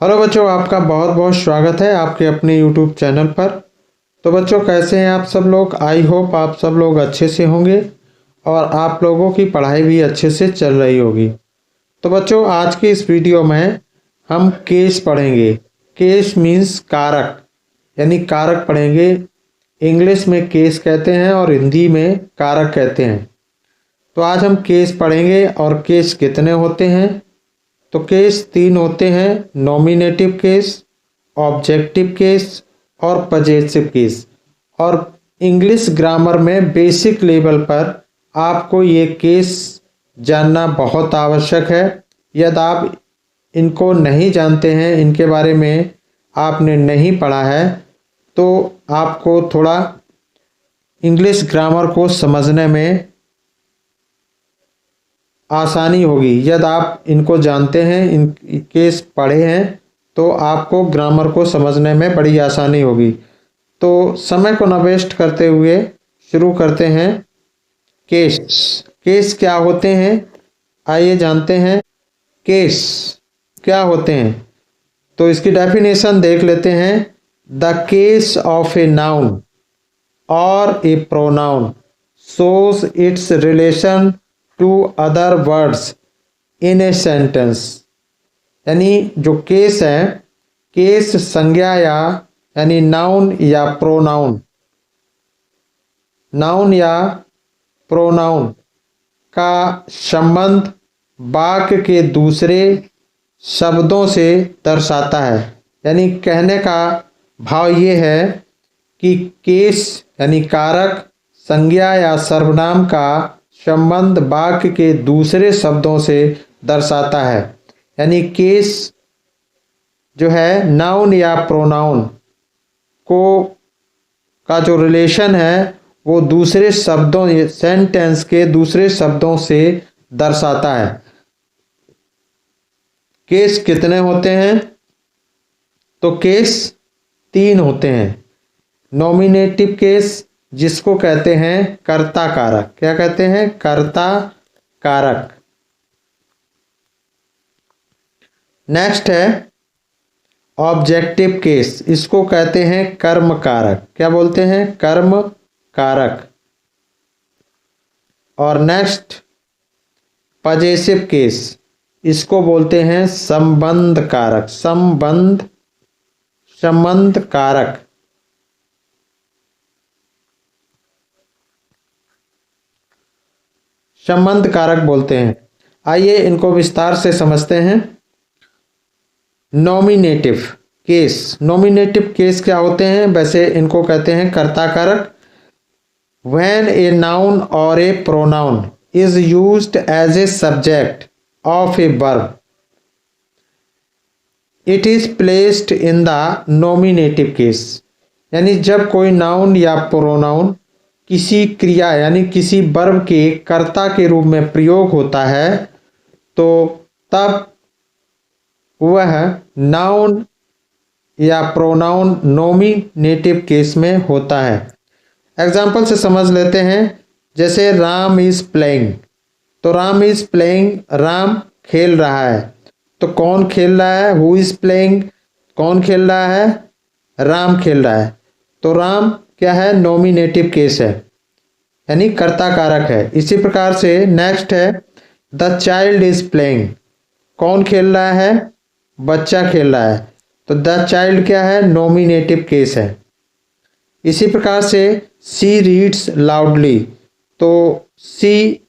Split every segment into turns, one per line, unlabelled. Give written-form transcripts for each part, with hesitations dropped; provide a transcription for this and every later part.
Hello बच्चों, आपका बहुत बहुत स्वागत है आपके अपने यूट्यूब चैनल पर। तो बच्चों, कैसे हैं आप सब लोग? आई होप आप सब लोग अच्छे से होंगे और आप लोगों की पढ़ाई भी अच्छे से चल रही होगी। तो बच्चों, आज की इस वीडियो में हम केस पढ़ेंगे। केस मीन्स कारक, यानी कारक पढ़ेंगे। इंग्लिश में केस कहते हैं और हिंदी में कारक कहते हैं। तो आज हम केस पढ़ेंगे। और केस कितने होते हैं? तो केस 3 होते हैं: नॉमिनेटिव केस, ऑब्जेक्टिव केस और पजेसिव केस। और इंग्लिश ग्रामर में बेसिक लेवल पर आपको ये केस जानना बहुत आवश्यक है। यदि आप इनको नहीं जानते हैं, इनके बारे में आपने नहीं पढ़ा है, तो आपको थोड़ा इंग्लिश ग्रामर को समझने में आसानी होगी। यदि आप इनको जानते हैं, इन केस पढ़े हैं, तो आपको ग्रामर को समझने में बड़ी आसानी होगी। तो समय को न वेस्ट करते हुए शुरू करते हैं। केस केस क्या होते हैं, आइए जानते हैं। केस क्या होते हैं, तो इसकी डेफिनेशन देख लेते हैं। The case of A noun or a pronoun shows its relation to other words in a sentence। यानी जो केस है, केस संज्ञा यानी नाउन या प्रोनाउन, नाउन या प्रोनाउन का संबंध वाक्य के दूसरे शब्दों से दर्शाता है। यानी कहने का भाव ये है कि केस यानी कारक संज्ञा या सर्वनाम का संबंध वाक्य के दूसरे शब्दों से दर्शाता है। यानी केस जो है नाउन या प्रोनाउन को का जो रिलेशन है वो दूसरे शब्दों, सेंटेंस के दूसरे शब्दों से दर्शाता है। केस कितने होते हैं? तो केस 3 होते हैं। नॉमिनेटिव केस, जिसको कहते हैं कर्ता कारक। क्या कहते हैं? कर्ता कारक। नेक्स्ट है ऑब्जेक्टिव केस, इसको कहते हैं कर्म कारक। क्या बोलते हैं? कर्म कारक। और नेक्स्ट पजेसिव केस, इसको बोलते हैं संबंध कारक। संबंध कारक। संबंध कारक बोलते हैं। आइए इनको विस्तार से समझते हैं। नॉमिनेटिव केस, नॉमिनेटिव केस क्या होते हैं? वैसे इनको कहते हैं कर्ता कारक। When a noun or a pronoun is used as a subject of a verb, it is placed in the nominative case. यानी जब कोई नाउन या प्रोनाउन किसी क्रिया यानी किसी वर्ब के कर्ता के रूप में प्रयोग होता है, तो तब वह नाउन या प्रोनाउन नॉमिनेटिव केस में होता है। एग्जाम्पल से समझ लेते हैं। जैसे राम इज प्लेइंग, तो राम इज प्लेइंग, राम खेल रहा है। तो कौन खेल रहा है? हु इज प्लेइंग, कौन खेल रहा है? राम खेल रहा है। तो राम क्या है? नॉमिनेटिव केस है, यानी कर्ता कारक है। इसी प्रकार से नेक्स्ट है द चाइल्ड इज प्लेइंग, कौन खेल रहा है? बच्चा खेल रहा है। तो द चाइल्ड क्या है? नॉमिनेटिव केस है। इसी प्रकार से सी रीड्स लाउडली, तो सी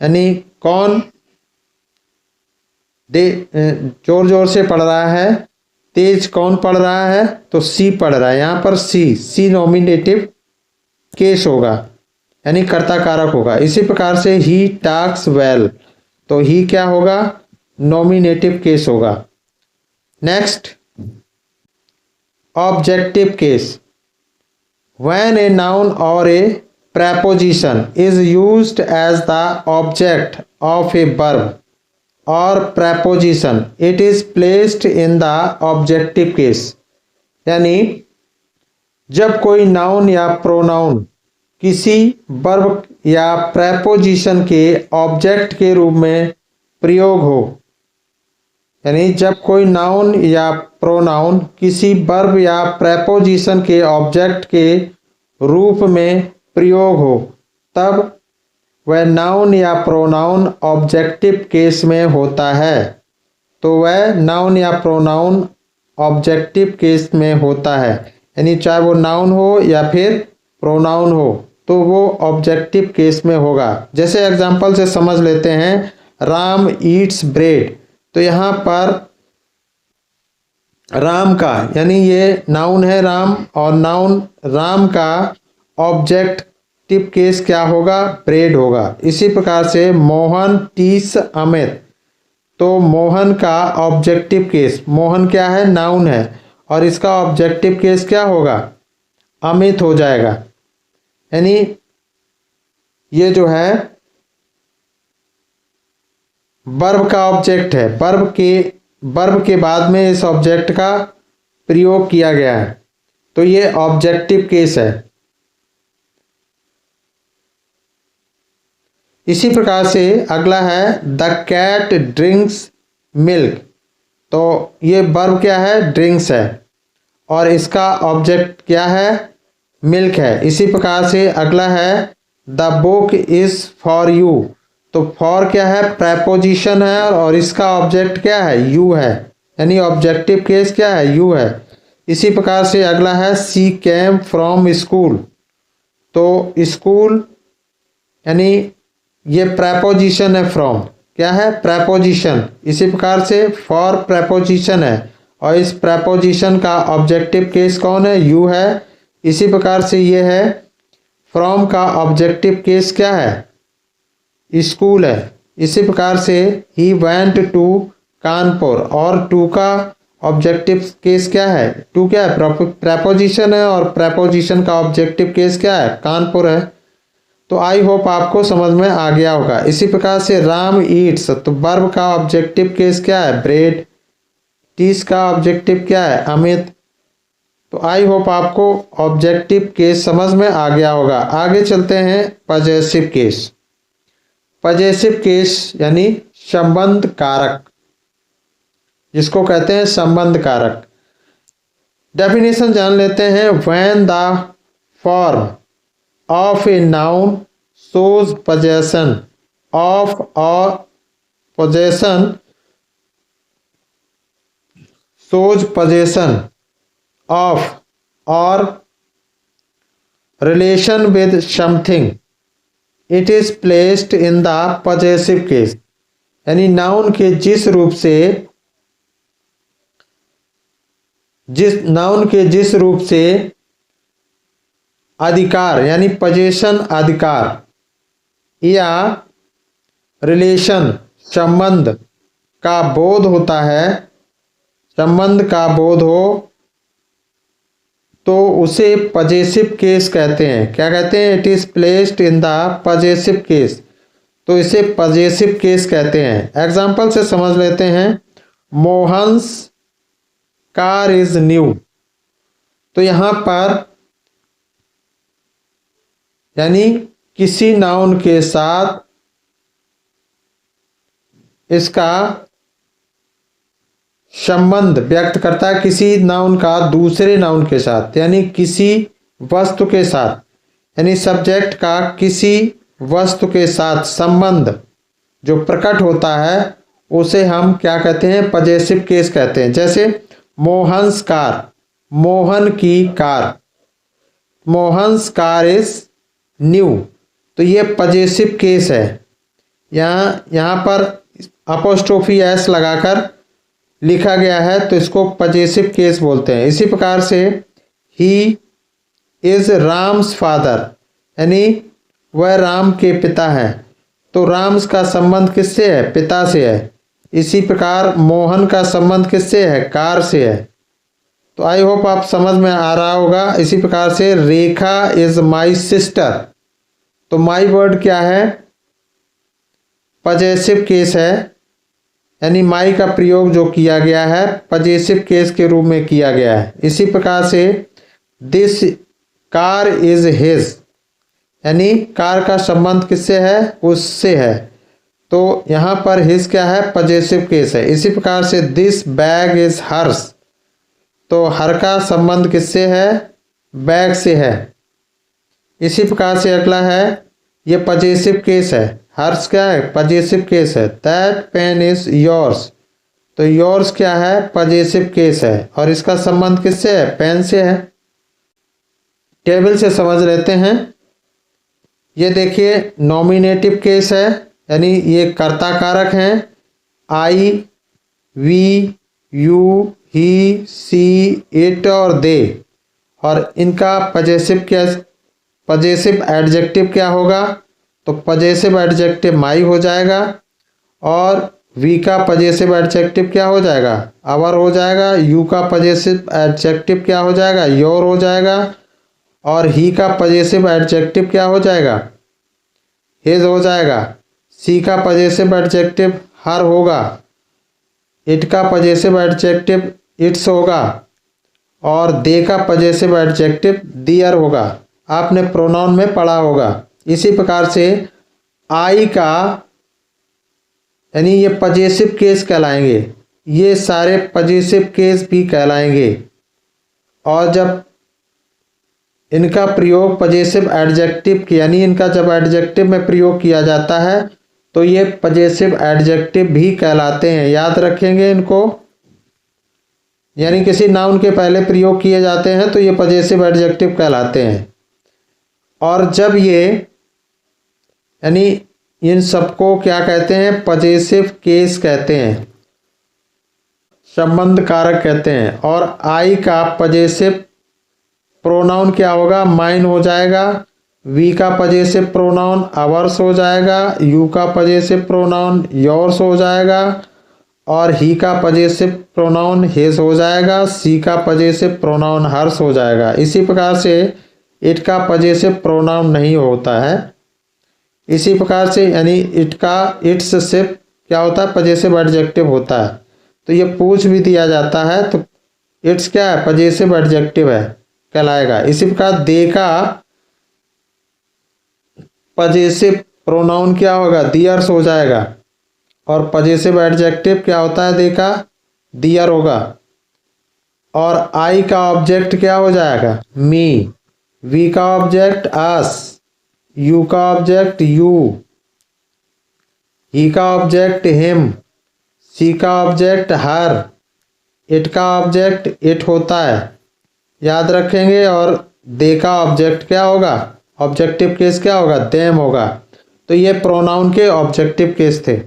यानी कौन जोर जोर से पढ़ रहा है? तेज कौन पढ़ रहा है? तो सी पढ़ रहा है। यहाँ पर सी नॉमिनेटिव केस होगा, यानी कर्ता कारक होगा। इसी प्रकार से ही टॉक्स वेल, तो ही क्या होगा? नॉमिनेटिव केस होगा। Next objective case, when a noun or A preposition is used as the object of a verb or preposition, it is placed in the objective case। यानी जब कोई noun या pronoun किसी verb या preposition के object के रूप में प्रयोग हो, यानी जब कोई नाउन या प्रोनाउन किसी वर्ब या प्रेपोजिशन के ऑब्जेक्ट के रूप में प्रयोग हो तब वह नाउन या प्रोनाउन ऑब्जेक्टिव केस में होता है। तो वह नाउन या प्रोनाउन ऑब्जेक्टिव केस में होता है, यानी चाहे वो नाउन हो या फिर प्रोनाउन हो तो वो ऑब्जेक्टिव केस में होगा। जैसे एग्जांपल से समझ लेते हैं, राम ईट्स ब्रेड। तो यहाँ पर राम का यानी ये नाउन है राम, और नाउन राम का ऑब्जेक्टिव केस क्या होगा? ब्रेड होगा। इसी प्रकार से मोहन टीस अमित। तो मोहन का ऑब्जेक्टिव केस, मोहन क्या है? नाउन है, और इसका ऑब्जेक्टिव केस क्या होगा? अमित हो जाएगा। यानी ये जो है वर्ब का ऑब्जेक्ट है, वर्ब के बाद में इस ऑब्जेक्ट का प्रयोग किया गया है, तो ये ऑब्जेक्टिव केस है। इसी प्रकार से अगला है द कैट ड्रिंक्स मिल्क। तो ये वर्ब क्या है? ड्रिंक्स है, और इसका ऑब्जेक्ट क्या है? मिल्क है। इसी प्रकार से अगला है the book is for you. तो फॉर क्या है? प्रेपोजिशन है, और इसका ऑब्जेक्ट क्या है? यू है, यानी ऑब्जेक्टिव केस क्या है? यू है। इसी प्रकार से अगला है सी केम फ्रॉम स्कूल। तो स्कूल यानी ये प्रेपोजिशन है, फ्रॉम क्या है? प्रेपोजिशन। इसी प्रकार से फॉर प्रेपोजिशन है, और इस प्रेपोजिशन का ऑब्जेक्टिव केस कौन है? यू है। इसी प्रकार से ये है फ्रॉम का ऑब्जेक्टिव केस क्या है? स्कूल है। इसी प्रकार से ही वेंट टू कानपुर, और टू का ऑब्जेक्टिव केस क्या है? टू क्या है? प्रेपोजिशन है, और प्रेपोजिशन का ऑब्जेक्टिव केस क्या है? कानपुर है। तो आई होप आपको समझ में आ गया होगा। इसी प्रकार से राम ईट्स, तो वर्ब का ऑब्जेक्टिव केस क्या है? ब्रेड। टीस का ऑब्जेक्टिव क्या है? अमित। तो आई होप आपको ऑब्जेक्टिव केस समझ में आ गया होगा। आगे चलते हैं पजेसिव केस। पजेसिव केस यानी संबंध कारक, जिसको कहते हैं संबंध कारक। डेफिनेशन जान लेते हैं। When the form of a noun shows possession of or possession shows possession of or relation with something, it is placed in the possessive case। यानी नाउन के जिस रूप से अधिकार यानी पजेशन अधिकार या रिलेशन संबंध का बोध होता है, संबंध का बोध हो, तो उसे पजेसिव केस कहते हैं। क्या कहते हैं? It is placed in the possessive case. तो इसे पजेसिव केस कहते हैं। एग्जाम्पल से समझ लेते हैं। Mohan's car is new. तो यहां पर यानी किसी नाउन के साथ इसका संबंध व्यक्त करता है, किसी नाउन का दूसरे नाउन के साथ, यानी किसी वस्तु के साथ, यानी सब्जेक्ट का किसी वस्तु के साथ संबंध जो प्रकट होता है उसे हम क्या कहते हैं? पजेसिव केस कहते हैं। जैसे मोहन्स कार, मोहन की car, Mohan's car is new. तो ये पजेसिव केस है। यहाँ पर अपोस्ट्रोफी एस लगाकर लिखा गया है, तो इसको पजेसिव केस बोलते हैं। इसी प्रकार से ही इज राम्स फादर, यानी वह राम के पिता है। तो राम्स का संबंध किससे है? पिता से है। इसी प्रकार मोहन का संबंध किससे है? कार से है। तो आई होप आप समझ में आ रहा होगा। इसी प्रकार से रेखा इज माई सिस्टर। तो माई वर्ड क्या है? पजेसिव केस है, यानी माई का प्रयोग जो किया गया है पजेसिव केस के रूप में किया गया है। इसी प्रकार से दिस कार इज हिज, यानी कार का संबंध किससे है? उससे है। तो यहाँ पर हिज क्या है, पजेसिव केस है। इसी प्रकार से दिस बैग इज हर्स, तो हर का संबंध किससे है, बैग से है। इसी प्रकार से अगला है, ये पजेसिव केस है। हर्स क्या है, पजेसिव केस है। दैट पेन इज योर्स, तो योर्स क्या है, पजेसिव केस है और इसका संबंध किससे है, पेन से है। टेबल से समझ लेते हैं। ये देखिए नॉमिनेटिव केस है, यानी ये कर्ता कारक हैं, I, we, you, he, she, it और दे, और इनका पजेसिव एडजेक्टिव क्या होगा, तो पजेसिव एडजेक्टिव माई हो जाएगा, और वी का पजेसिव एडजेक्टिव क्या हो जाएगा, आवर हो जाएगा। यू का पजेसिव एडजेक्टिव क्या हो जाएगा, योर हो जाएगा, और ही का पजेसिव एडजेक्टिव क्या हो जाएगा, हिज हो जाएगा। सी का पजेसिव एडजेक्टिव हर होगा, इट का पजेसिव एडजेक्टिव इट्स होगा, और दे का पजेसिव एडजेक्टिव दियर होगा। आपने प्रोनाउन में पढ़ा होगा। इसी प्रकार से आई का, यानी ये पजेसिव केस कहलाएंगे, ये सारे पजेसिव केस भी कहलाएंगे। और जब इनका प्रयोग पजेसिव एडजेक्टिव यानी इनका जब एडजेक्टिव में प्रयोग किया जाता है तो ये पजेसिव एडजेक्टिव भी कहलाते हैं। याद रखेंगे इनको, यानी किसी नाउन के पहले प्रयोग किए जाते हैं तो ये पजेसिव एडजेक्टिव कहलाते हैं। और जब ये, यानी इन सबको क्या कहते हैं, पजेसिव केस कहते हैं, संबंध कारक कहते हैं। और आई का पजेसिव प्रोनाउन क्या होगा, माइन हो जाएगा। वी का पजेसिव प्रोनाउन आवर्स हो जाएगा। यू का पजेसिव प्रोनाउन योर्स हो जाएगा, और ही का पजेसिव प्रोनाउन हिज हो जाएगा। सी का पजेसिव प्रोनाउन हर्स हो जाएगा। इसी प्रकार से इट का पजेसिव प्रोनाउन नहीं होता है। इसी प्रकार से यानी इट का इट्स से क्या होता है, पजेसिव एडजेक्टिव होता है। तो ये पूछ भी दिया जाता है तो इट्स क्या है, पजेसिव एडजेक्टिव है कहलाएगा। इसी प्रकार दे का पजेसिव प्रोनाउन क्या होगा, दियर्स हो जाएगा, और पजेसिव एडजेक्टिव क्या होता है, दे का दियर होगा। और आई का ऑब्जेक्ट क्या हो जाएगा, मी। वी का ऑब्जेक्ट अस। यू का ऑब्जेक्ट यू। ही का ऑब्जेक्ट हिम। सी का ऑब्जेक्ट हर। इट का ऑब्जेक्ट इट होता है, याद रखेंगे। और दे का ऑब्जेक्ट क्या होगा, ऑब्जेक्टिव केस क्या होगा, देम होगा। तो ये प्रोनाउन के ऑब्जेक्टिव केस थे।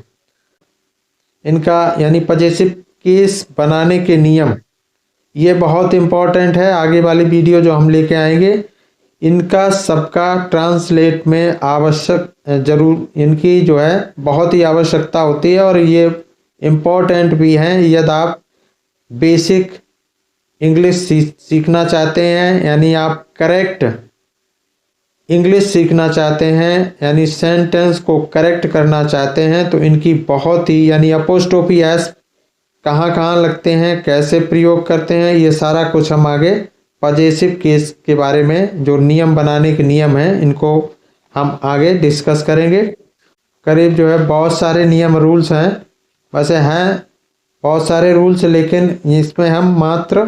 इनका यानी पजेसिव केस बनाने के नियम ये बहुत इम्पोर्टेंट है। आगे वाली वीडियो जो हम लेके आएंगे इनका सबका ट्रांसलेट में आवश्यक जरूर, इनकी जो है बहुत ही आवश्यकता होती है, और ये इम्पोर्टेंट भी हैं यदि आप बेसिक इंग्लिश सीखना चाहते हैं, यानी आप करेक्ट इंग्लिश सीखना चाहते हैं, यानी सेंटेंस को करेक्ट करना चाहते हैं, तो इनकी बहुत ही, यानी अपोस्ट्रोफी एस कहाँ कहाँ लगते हैं, कैसे प्रयोग करते हैं, ये सारा कुछ हम आगे पजेसिव केस के बारे में जो नियम बनाने के नियम हैं इनको हम आगे डिस्कस करेंगे। करीब जो है बहुत सारे नियम रूल्स हैं, वैसे हैं बहुत सारे रूल्स, लेकिन इसमें हम मात्र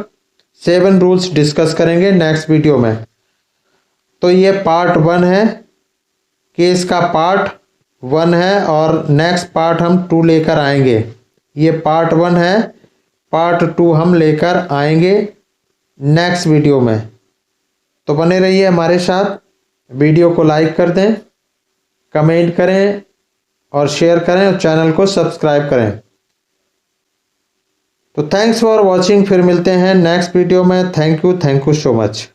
7 रूल्स डिस्कस करेंगे नेक्स्ट वीडियो में। तो ये पार्ट 1 है, केस का पार्ट 1 है, और नेक्स्ट पार्ट हम 2 लेकर आएंगे। ये पार्ट 1 है, पार्ट 2 हम लेकर आएंगे नेक्स्ट वीडियो में। तो बने रहिए हमारे साथ। वीडियो को लाइक कर दें, कमेंट करें और शेयर करें, और चैनल को सब्सक्राइब करें। तो थैंक्स फॉर वॉचिंग। फिर मिलते हैं नेक्स्ट वीडियो में। Thank you so much.